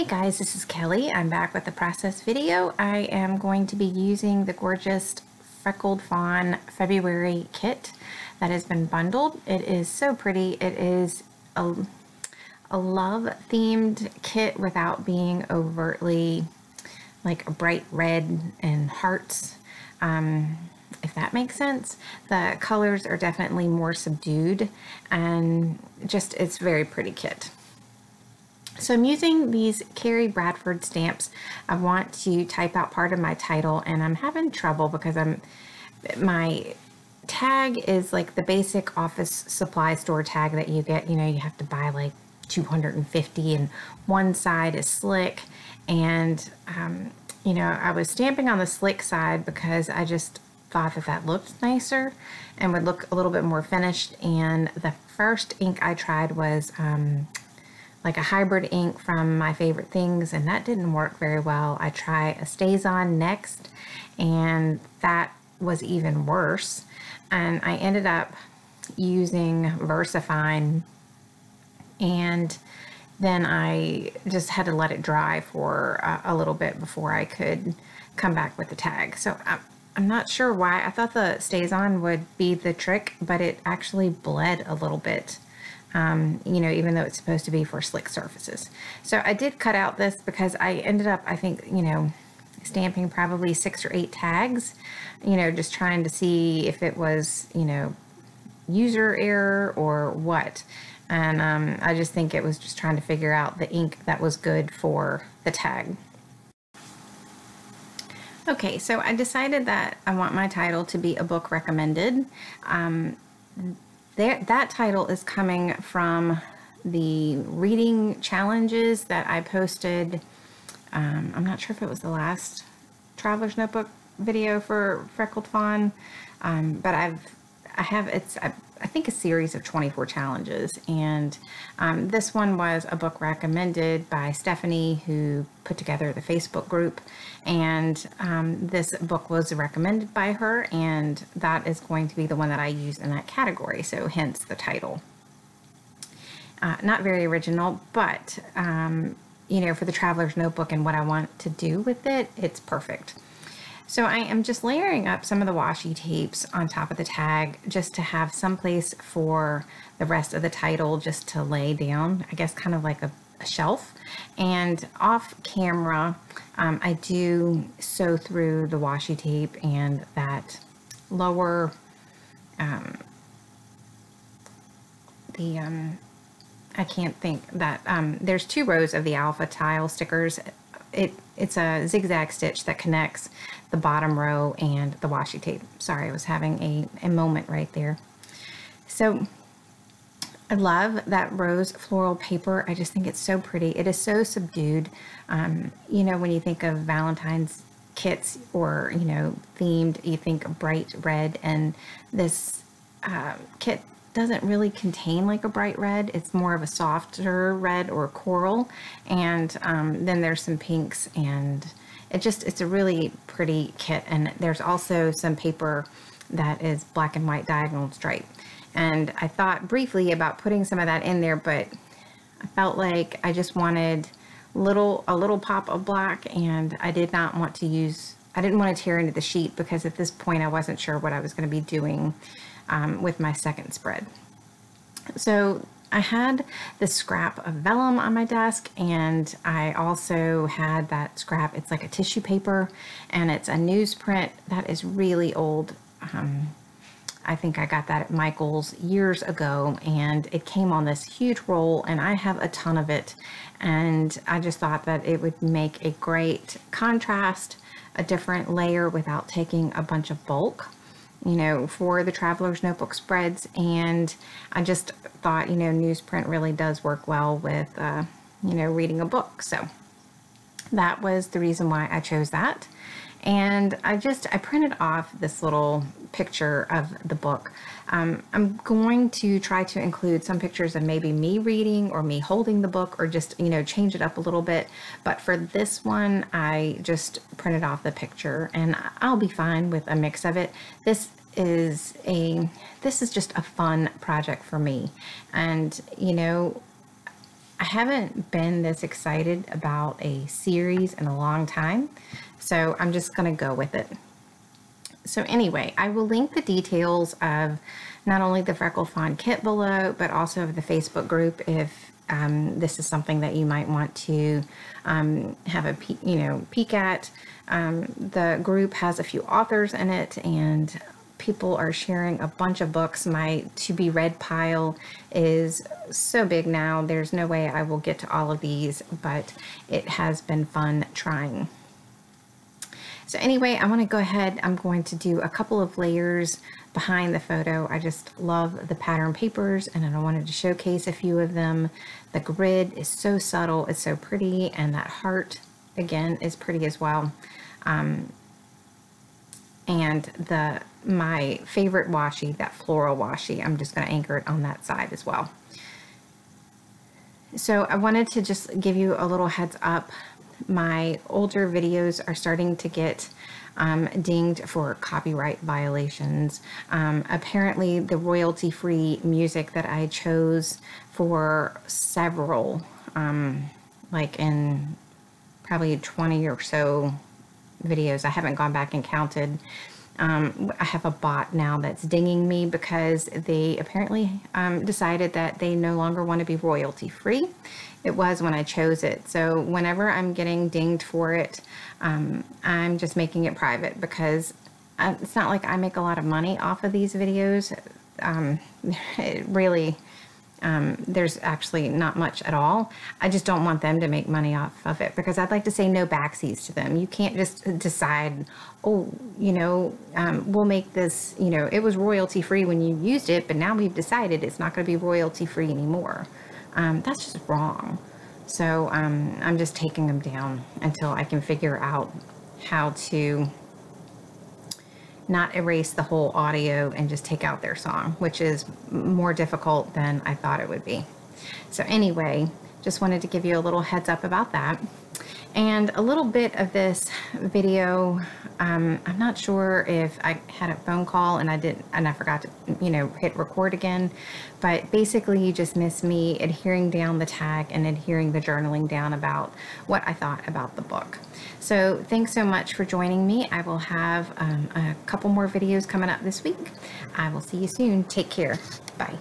Hey guys, this is Kelly. I'm back with the process video. I am going to be using the gorgeous Freckled Fawn February kit that has been bundled. It is so pretty. It is a love themed kit without being overtly like a bright red and hearts. If that makes sense. The colors are definitely more subdued and just it's a very pretty kit. So I'm using these Carrie Bradford stamps. I want to type out part of my title and I'm having trouble because my tag is like the basic office supply store tag that you get. You know, you have to buy like 250 and one side is slick. And, you know, I was stamping on the slick side because I just thought that looked nicer and would look a little bit more finished. And the first ink I tried was like a hybrid ink from My Favorite Things, and that didn't work very well. I tried a StazOn next, and that was even worse. And I ended up using VersaFine, and then I just had to let it dry for a little bit before I could come back with the tag. So I'm not sure why. I thought the StazOn would be the trick, but it actually bled a little bit. You know, even though it's supposed to be for slick surfaces. So I did cut out this because I ended up, I think, you know, stamping probably 6 or 8 tags, you know, just trying to see if it was, you know, user error or what. And I just think it was just trying to figure out the ink that was good for the tag. Okay, so I decided that I want my title to be a book recommended. That title is coming from the reading challenges that I posted. I'm not sure if it was the last Traveler's Notebook video for Freckled Fawn, but I think a series of 24 challenges, and this one was a book recommended by Stephanie, who put together the Facebook group, and this book was recommended by her, and that is going to be the one that I use in that category, so hence the title. Not very original, but you know, for the Traveler's Notebook and what I want to do with it, it's perfect. So I am just layering up some of the washi tapes on top of the tag just to have some place for the rest of the title just to lay down, I guess kind of like a shelf. And off camera, I do sew through the washi tape and that lower, I can't think that, there's 2 rows of the alpha tile stickers. It's a zigzag stitch that connects the bottom row and the washi tape. Sorry, I was having a moment right there. So I love that rose floral paper. I just think it's so pretty. It is so subdued. You know, when you think of Valentine's kits or, you know, themed, you think bright red, and this kit doesn't really contain like a bright red. It's more of a softer red or coral, and then there's some pinks, and it's a really pretty kit. And there's also some paper that is black and white diagonal stripe, and I thought briefly about putting some of that in there, but I felt like I just wanted a little pop of black, and I didn't want to tear into the sheet because at this point I wasn't sure what I was going to be doing with my second spread. So I had the scrap of vellum on my desk, and I also had that scrap, it's like a tissue paper, and it's a newsprint that is really old. I think I got that at Michael's years ago, and it came on this huge roll, and I have a ton of it, and I just thought that it would make a great contrast, a different layer without taking a bunch of bulk, you know, for the Traveler's Notebook spreads. And I just thought, you know, newsprint really does work well with, you know, reading a book. So that was the reason why I chose that. And I printed off this little picture of the book. I'm going to try to include some pictures of maybe me reading or me holding the book, or just, you know, change it up a little bit. But for this one, I just printed off the picture, and I'll be fine with a mix of it. This is just a fun project for me. And, you know, I haven't been this excited about a series in a long time, so I'm just going to go with it. So anyway, I will link the details of not only the Freckled Fawn kit below, but also of the Facebook group if this is something that you might want to have a peek at. The group has a few authors in it, and people are sharing a bunch of books. My to be read pile is so big now. There's no way I will get to all of these, but it has been fun trying. So anyway, I want to go ahead. I'm going to do a couple of layers behind the photo. I just love the pattern papers, and I wanted to showcase a few of them. The grid is so subtle, it's so pretty, and that heart again is pretty as well. And my favorite washi, that floral washi, I'm just going to anchor it on that side as well. So I wanted to just give you a little heads up. My older videos are starting to get dinged for copyright violations. Apparently the royalty-free music that I chose for several, like in probably 20 or so videos, I haven't gone back and counted. I have a bot now that's dinging me because they apparently decided that they no longer want to be royalty free. It was when I chose it. So whenever I'm getting dinged for it, I'm just making it private because it's not like I make a lot of money off of these videos. It really, there's actually not much at all. I just don't want them to make money off of it because I'd like to say no backsies to them. You can't just decide, oh, we'll make this, it was royalty free when you used it, but now we've decided it's not going to be royalty free anymore. That's just wrong. So I'm just taking them down until I can figure out how to not erase the whole audio and just take out their song, which is more difficult than I thought it would be. So anyway, just wanted to give you a little heads up about that. And a little bit of this video, I'm not sure if I had a phone call and I forgot to, hit record again, but basically you just missed me adhering down the tag and adhering the journaling down about what I thought about the book. So thanks so much for joining me. I will have a couple more videos coming up this week. I will see you soon. Take care. Bye.